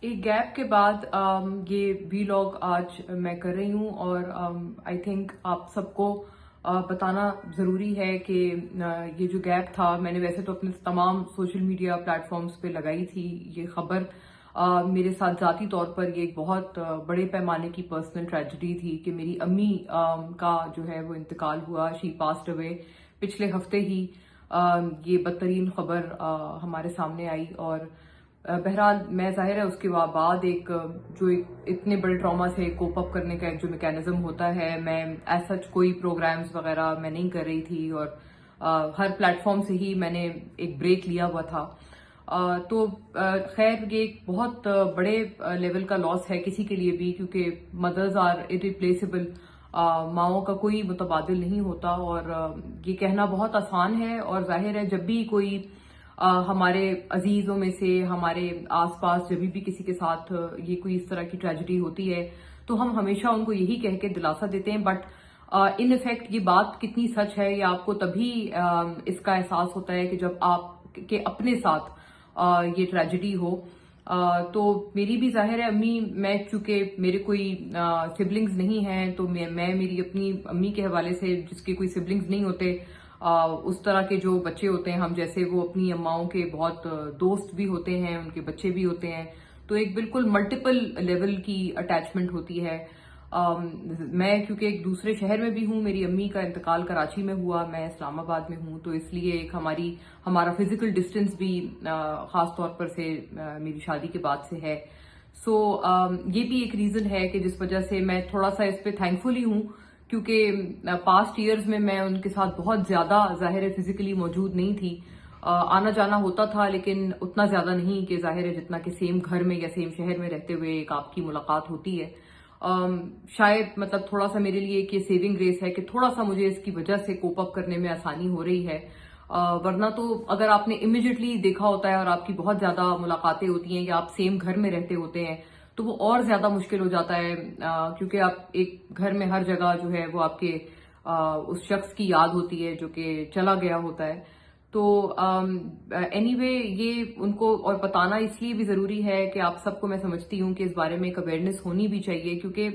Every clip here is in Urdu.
ایک گیپ کے بعد یہ ویلاگ آج میں کر رہی ہوں اور آئی تھنک آپ سب کو بتانا ضروری ہے کہ یہ جو گیپ تھا، میں نے ویسے تو اپنے تمام سوشل میڈیا پلیٹ فارمز پہ لگائی تھی یہ خبر. میرے ساتھ ذاتی طور پر یہ ایک بہت بڑے پیمانے کی پرسنل ٹریجڈی تھی کہ میری امی کا جو ہے وہ انتقال ہوا. شی پاسڈ اوے پچھلے ہفتے ہی. یہ بدترین خبر ہمارے سامنے آئی اور بہرحال میں ظاہر ہے اس کے بعد جو اتنے بڑے ٹراما سے کوپ اپ کرنے کا ایک جو میکینزم ہوتا ہے، میں ایز سچ کوئی پروگرامز وغیرہ میں نہیں کر رہی تھی اور ہر پلیٹ فارم سے ہی میں نے ایک بریک لیا ہوا تھا. تو خیر یہ ایک بہت بڑے لیول کا لاس ہے کسی کے لیے بھی، کیونکہ مدرز آر ارریپلیسیبل. ماؤں کا کوئی متبادل نہیں ہوتا اور یہ کہنا بہت آسان ہے، اور ظاہر ہے جب بھی کوئی ہمارے عزیزوں میں سے ہمارے آس پاس جب بھی کسی کے ساتھ یہ کوئی اس طرح کی ٹریجڈی ہوتی ہے تو ہم ہمیشہ ان کو یہی کہہ کے دلاسا دیتے ہیں، بٹ ان افیکٹ یہ بات کتنی سچ ہے یہ آپ کو تبھی اس کا احساس ہوتا ہے کہ جب آپ کے اپنے ساتھ یہ ٹریجڈی ہو. تو میری بھی ظاہر ہے امی، میں چونکہ میرے کوئی سبلنگز نہیں ہیں تو میں میری اپنی امی کے حوالے سے، جس کے کوئی سبلنگز نہیں ہوتے، اس طرح کے جو بچے ہوتے ہیں ہم جیسے، وہ اپنی اماؤں کے بہت دوست بھی ہوتے ہیں، ان کے بچے بھی ہوتے ہیں، تو ایک بالکل ملٹیپل لیول کی اٹیچمنٹ ہوتی ہے. میں کیونکہ ایک دوسرے شہر میں بھی ہوں، میری امی کا انتقال کراچی میں ہوا، میں اسلام آباد میں ہوں، تو اس لیے ایک ہمارا فزیکل ڈسٹینس بھی خاص طور پر سے میری شادی کے بعد سے ہے. سو یہ بھی ایک ریزن ہے کہ جس وجہ سے میں تھوڑا سا اس پہ تھینک فل ہی ہوں، کیونکہ پاسٹ ایئرز میں ان کے ساتھ بہت زیادہ ظاہر ہے فزیکلی موجود نہیں تھی. آنا جانا ہوتا تھا لیکن اتنا زیادہ نہیں کہ ظاہر ہے جتنا کہ سیم گھر میں یا سیم شہر میں رہتے ہوئے ایک آپ کی ملاقات ہوتی ہے. شاید مطلب تھوڑا سا میرے لیے ایک یہ سیونگ گریس ہے کہ تھوڑا سا مجھے اس کی وجہ سے کوپ اپ کرنے میں آسانی ہو رہی ہے. ورنہ تو اگر آپ نے امیجیٹلی دیکھا ہوتا ہے اور آپ کی بہت زیادہ ملاقاتیں ہوتی ہیں یا آپ سیم گھر میں رہتے ہوتے ہیں تو وہ اور زیادہ مشکل ہو جاتا ہے، کیونکہ آپ ایک گھر میں ہر جگہ جو ہے وہ آپ کے اس شخص کی یاد ہوتی ہے جو کہ چلا گیا ہوتا ہے. تو اینی وے یہ ان کو اور بتانا اس لیے بھی ضروری ہے کہ آپ سب کو میں سمجھتی ہوں کہ اس بارے میں ایک اویئرنیس ہونی بھی چاہیے، کیونکہ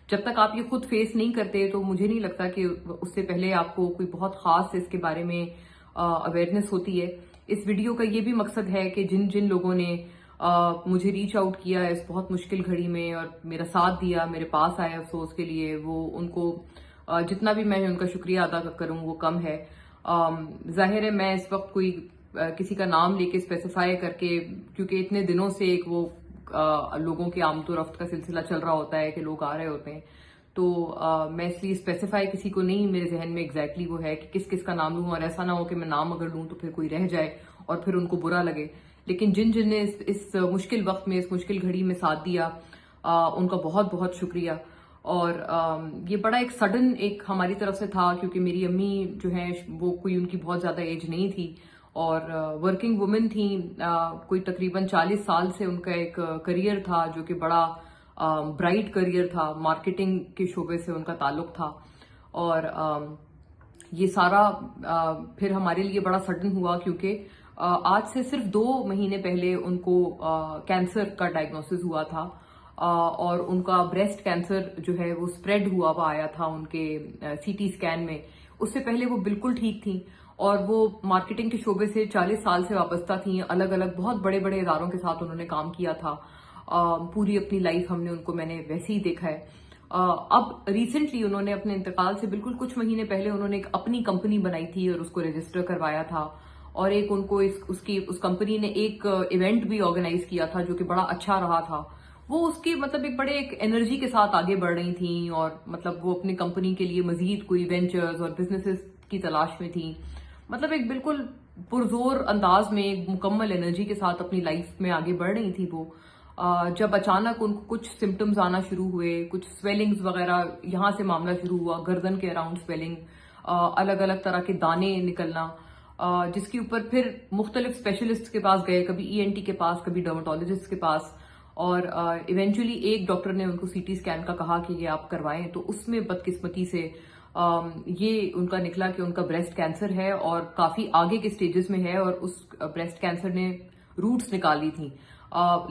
جب تک آپ یہ خود فیس نہیں کرتے تو مجھے نہیں لگتا کہ اس سے پہلے آپ کو کوئی بہت خاص اس کے بارے میں اویئرنیس ہوتی ہے. اس ویڈیو کا یہ بھی مقصد ہے کہ جن لوگوں نے مجھے ریچ آؤٹ کیا اس بہت مشکل گھڑی میں اور میرا ساتھ دیا، میرے پاس آئے افسوس کے لیے، وہ ان کو جتنا بھی میں ان کا شکریہ ادا کروں وہ کم ہے. ظاہر ہے میں اس وقت کوئی کسی کا نام لے کے اسپیسیفائی کر کے، کیونکہ اتنے دنوں سے ایک وہ لوگوں کے آمد و رفت کا سلسلہ چل رہا ہوتا ہے کہ لوگ آ رہے ہوتے ہیں، تو میں اس لیے اسپیسیفائی کسی کو نہیں، میرے ذہن میں ایگزیکٹلی وہ ہے کہ کس کس کا نام لوں، اور ایسا نہ ہو کہ میں نام اگر لوں تو پھر کوئی رہ جائے اور پھر ان کو برا لگے. لیکن جن نے اس مشکل وقت میں، اس مشکل گھڑی میں ساتھ دیا، ان کا بہت بہت شکریہ. اور یہ بڑا ایک سڈن ایک ہماری طرف سے تھا، کیونکہ میری امی جو ہیں وہ کوئی ان کی بہت زیادہ ایج نہیں تھی اور ورکنگ وومن تھیں. کوئی تقریباً 40 سال سے ان کا ایک کریئر تھا جو کہ بڑا برائٹ کریئر تھا، مارکیٹنگ کے شعبے سے ان کا تعلق تھا. اور یہ سارا پھر ہمارے لیے بڑا سڈن ہوا، کیونکہ آج سے صرف 2 مہینے پہلے ان کو کینسر کا ڈائگنوسس ہوا تھا، اور ان کا بریسٹ کینسر جو ہے وہ اسپریڈ ہوا آیا تھا ان کے سی ٹی اسکین میں. اس سے پہلے وہ بالکل ٹھیک تھیں اور وہ مارکیٹنگ کے شعبے سے 40 سال سے وابستہ تھیں. الگ الگ بہت بڑے بڑے اداروں کے ساتھ انہوں نے کام کیا تھا. پوری اپنی لائف ہم نے ان کو، میں نے ویسے ہی دیکھا ہے. اب ریسنٹلی انہوں نے اپنے انتقال سے بالکل کچھ مہینے پہلے انہوں نے ایک اپنی کمپنی بنائی تھی اور اس کو رجسٹر کروایا تھا، اور ایک ان کو اس کمپنی نے ایک ایونٹ بھی آرگنائز کیا تھا جو کہ بڑا اچھا رہا تھا. وہ اس کی مطلب ایک بڑے ایک انرجی کے ساتھ آگے بڑھ رہی تھیں، اور مطلب وہ اپنی کمپنی کے لیے مزید کوئی وینچرز اور بزنسز کی تلاش میں تھیں. مطلب ایک بالکل پرزور انداز میں ایک مکمل انرجی کے ساتھ اپنی لائف میں آگے بڑھ رہی تھی. وہ جب اچانک ان کو کچھ سمٹمز آنا شروع ہوئے، کچھ سویلنگز وغیرہ، یہاں سے معاملہ شروع ہوا، گردن کے اراؤنڈ سویلنگ، الگ الگ طرح کے دانے نکلنا، جس کے اوپر پھر مختلف اسپیشلسٹ کے پاس گئے، کبھی ENT کے پاس، کبھی ڈرمٹولوجسٹ کے پاس، اور ایونچولی ایک ڈاکٹر نے ان کو CT اسکین کا کہا کہ یہ آپ کروائیں. تو اس میں بدقسمتی سے یہ ان کا نکلا کہ ان کا بریسٹ کینسر ہے اور کافی آگے کے سٹیجز میں ہے، اور اس بریسٹ کینسر نے روٹس نکالی تھیں.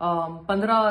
15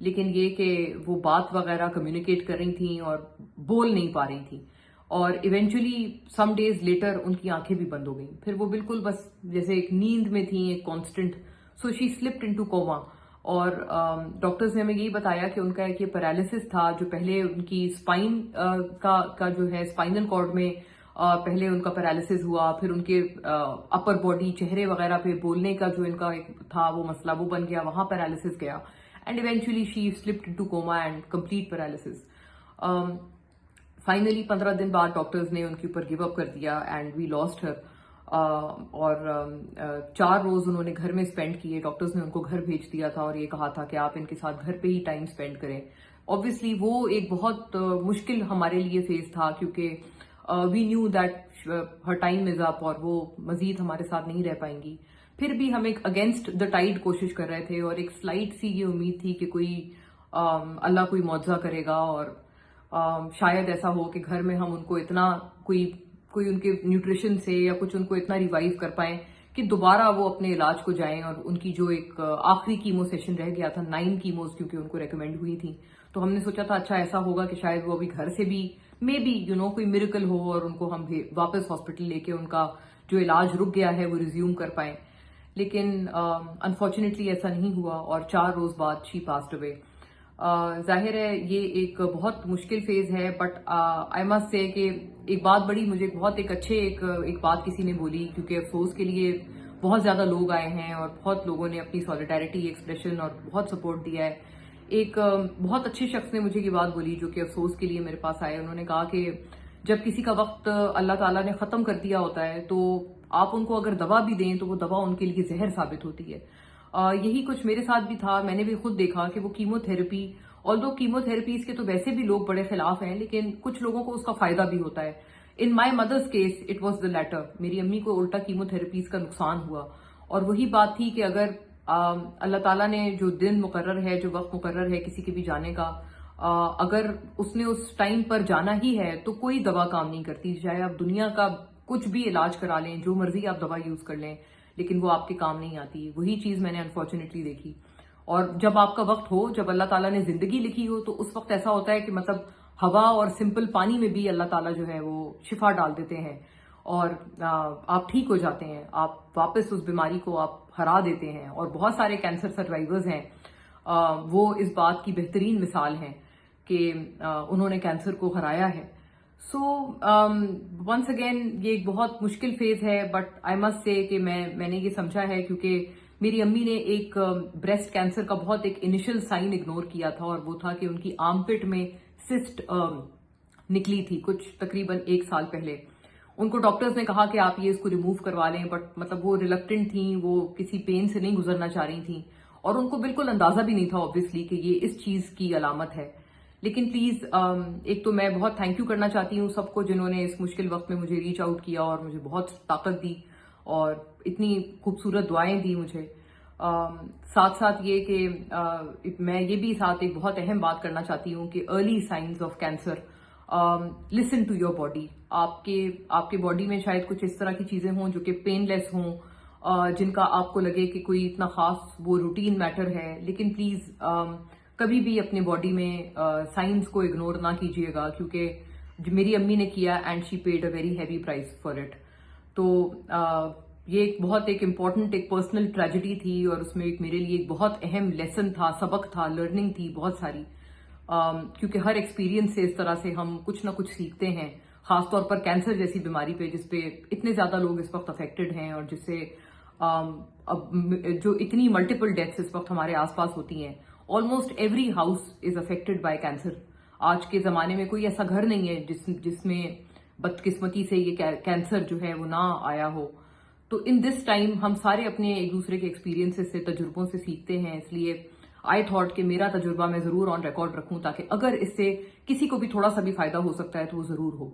لیکن یہ کہ وہ بات وغیرہ کمیونیکیٹ کر رہی تھیں اور بول نہیں پا رہی تھیں، اور ایونچولی سم ڈیز لیٹر ان کی آنکھیں بھی بند ہو گئیں. پھر وہ بالکل بس جیسے ایک نیند میں تھیں، ایک کانسٹنٹ. سو شی سلپڈ انٹو کوما. اور ڈاکٹرز نے ہمیں یہی بتایا کہ ان کا ایک یہ پیرالسس تھا جو پہلے ان کی اسپائن کا جو ہے اسپائنل کارڈ میں پہلے ان کا پیرالسس ہوا، پھر ان کے اپر باڈی چہرے وغیرہ پہ بولنے کا جو ان کا ایک تھا وہ مسئلہ وہ بن گیا، وہاں پیرالسس گیا، and eventually she slipped into coma and complete paralysis. Finally 15 دن بعد ڈاکٹرز نے ان کے اوپر گیو اپ کر دیا اینڈ وی لاسٹ ہر. اور 4 روز انہوں نے گھر میں اسپینڈ کیے. ڈاکٹرز نے ان کو گھر بھیج دیا تھا اور یہ کہا تھا کہ آپ ان کے ساتھ گھر پہ ہی ٹائم اسپینڈ کریں. آبویسلی وہ ایک بہت مشکل ہمارے لیے فیز تھا کیونکہ وی نیو دیٹ ہر ٹائم از اپ اور وہ مزید ہمارے ساتھ نہیں رہ پائیں گی. پھر بھی ہم ایک اگینسٹ دا ٹائڈ کوشش کر رہے تھے اور ایک سلائٹ سی یہ امید تھی کہ کوئی اللہ کوئی معجزہ کرے گا اور شاید ایسا ہو کہ گھر میں ہم ان کو اتنا کوئی ان کے نیوٹریشن سے یا کچھ ان کو اتنا ریوائیو کر پائیں کہ دوبارہ وہ اپنے علاج کو جائیں. اور ان کی جو ایک آخری کیمو سیشن رہ گیا تھا 9 کیموز کیونکہ ان کو ریکمینڈ ہوئی تھی، تو ہم نے سوچا تھا اچھا ایسا ہوگا کہ شاید وہ ابھی گھر سے بھی مے بی کوئی میریکل ہو اور ان کو ہم واپس ہاسپٹل لے کے ان کا جو علاج رک گیا ہے وہ ریزیوم کر پائیں. لیکن انفارچونیٹلی ایسا نہیں ہوا اور 4 روز بعد شی پاسڈ اوے. ظاہر ہے یہ ایک بہت مشکل فیز ہے، بٹ آئی مسٹ سے کہ ایک بات بڑی مجھے بہت ایک بات کسی نے بولی، کیونکہ افسوس کے لیے بہت زیادہ لوگ آئے ہیں اور بہت لوگوں نے اپنی سولیڈیرٹی ایکسپریشن اور بہت سپورٹ دیا ہے. ایک بہت اچھے شخص نے مجھے یہ بات بولی جو کہ افسوس کے لیے میرے پاس آئے. انہوں نے کہا کہ جب کسی کا وقت اللہ تعالیٰ نے ختم کر دیا ہوتا ہے تو آپ ان کو اگر دوا بھی دیں تو وہ دوا ان کے لیے زہر ثابت ہوتی ہے. یہی کچھ میرے ساتھ بھی تھا. میں نے بھی خود دیکھا کہ وہ کیمو تھراپی، آلدو کیمو تھراپیز کے تو ویسے بھی لوگ بڑے خلاف ہیں، لیکن کچھ لوگوں کو اس کا فائدہ بھی ہوتا ہے. In my mother's case it was the latter. میری امی کو الٹا کیمو تھراپیز کا نقصان ہوا، اور وہی بات تھی کہ اگر اللہ تعالیٰ نے جو دن مقرر ہے، جو وقت مقرر ہے کسی کے بھی جانے کا، اگر اس نے اس ٹائم پر جانا ہی ہے تو کوئی دوا کام نہیں کرتی. چاہے آپ دنیا کا کچھ بھی علاج کرا لیں، جو مرضی آپ دوا یوز کر لیں، لیکن وہ آپ کے کام نہیں آتی. وہی چیز میں نے انفارچونیٹلی دیکھی. اور جب آپ کا وقت ہو، جب اللہ تعالیٰ نے زندگی لکھی ہو، تو اس وقت ایسا ہوتا ہے کہ مطلب ہوا اور سمپل پانی میں بھی اللہ تعالیٰ جو ہے وہ شفا ڈال دیتے ہیں اور آپ ٹھیک ہو جاتے ہیں. آپ واپس اس بیماری کو آپ ہرا دیتے ہیں. اور بہت سارے کینسر سروائیورز ہیں، وہ اس بات کی بہترین مثال ہیں کہ انہوں نے کینسر کو ہرایا ہے. سو ونس اگین یہ ایک بہت مشکل فیز ہے، بٹ آئی مسٹ سے کہ میں نے یہ سمجھا ہے کیونکہ میری امی نے ایک بریسٹ کینسر کا بہت ایک انیشل سائن اگنور کیا تھا، اور وہ تھا کہ ان کی آرم پٹ میں سسٹ نکلی تھی کچھ تقریباً 1 سال پہلے. ان کو ڈاکٹرز نے کہا کہ آپ یہ اس کو ریموو کروا لیں، بٹ مطلب وہ ریلکٹنٹ تھیں، وہ کسی پین سے نہیں گزرنا چاہ رہی تھیں، اور ان کو بالکل اندازہ بھی نہیں تھا آبویسلی کہ یہ اس چیز کی علامت ہے. لیکن پلیز ایک تو میں بہت تھینک یو کرنا چاہتی ہوں سب کو جنہوں نے اس مشکل وقت میں مجھے ریچ آؤٹ کیا اور مجھے بہت طاقت دی اور اتنی خوبصورت دعائیں دی مجھے. ساتھ ساتھ یہ کہ میں یہ بھی ساتھ ایک بہت اہم بات کرنا چاہتی ہوں کہ early signs of cancer, listen to your body. آپ کے باڈی میں شاید کچھ اس طرح کی چیزیں ہوں جو کہ پین لیس ہوں، جن کا آپ کو لگے کہ کوئی اتنا خاص وہ روٹین میٹر ہے، لیکن پلیز کبھی بھی اپنے باڈی میں سائنس کو اگنور نہ کیجیے گا، کیونکہ جو میری امی نے کیا and she paid a very heavy price for it. تو یہ ایک بہت ایک امپورٹنٹ ایک پرسنل ٹریجڈی تھی، اور اس میں ایک میرے لیے ایک بہت اہم لیسن تھا، سبق تھا، لرننگ تھی بہت ساری، کیونکہ ہر ایکسپیرینس سے اس طرح سے ہم کچھ نہ کچھ سیکھتے ہیں، خاص طور پر کینسر جیسی بیماری پہ جس پہ اتنے زیادہ لوگ اس وقت افیکٹڈ ہیں، اور جس سے جو اتنی ملٹیپل ڈیتھس اس وقت ہمارے آس پاس ہوتی ہیں. Almost every house is affected by cancer. آج کے زمانے میں کوئی ایسا گھر نہیں ہے جس میں بدقسمتی سے یہ کینسر جو ہے وہ نہ آیا ہو. تو ان دس ٹائم ہم سارے اپنے ایک دوسرے کے ایکسپیرینسز سے، تجربوں سے سیکھتے ہیں. اس لیے آئی تھاٹ کہ میرا تجربہ میں ضرور آن ریکارڈ رکھوں، تاکہ اگر اس سے کسی کو بھی تھوڑا سا بھی فائدہ ہو سکتا ہے تو وہ ضرور ہو.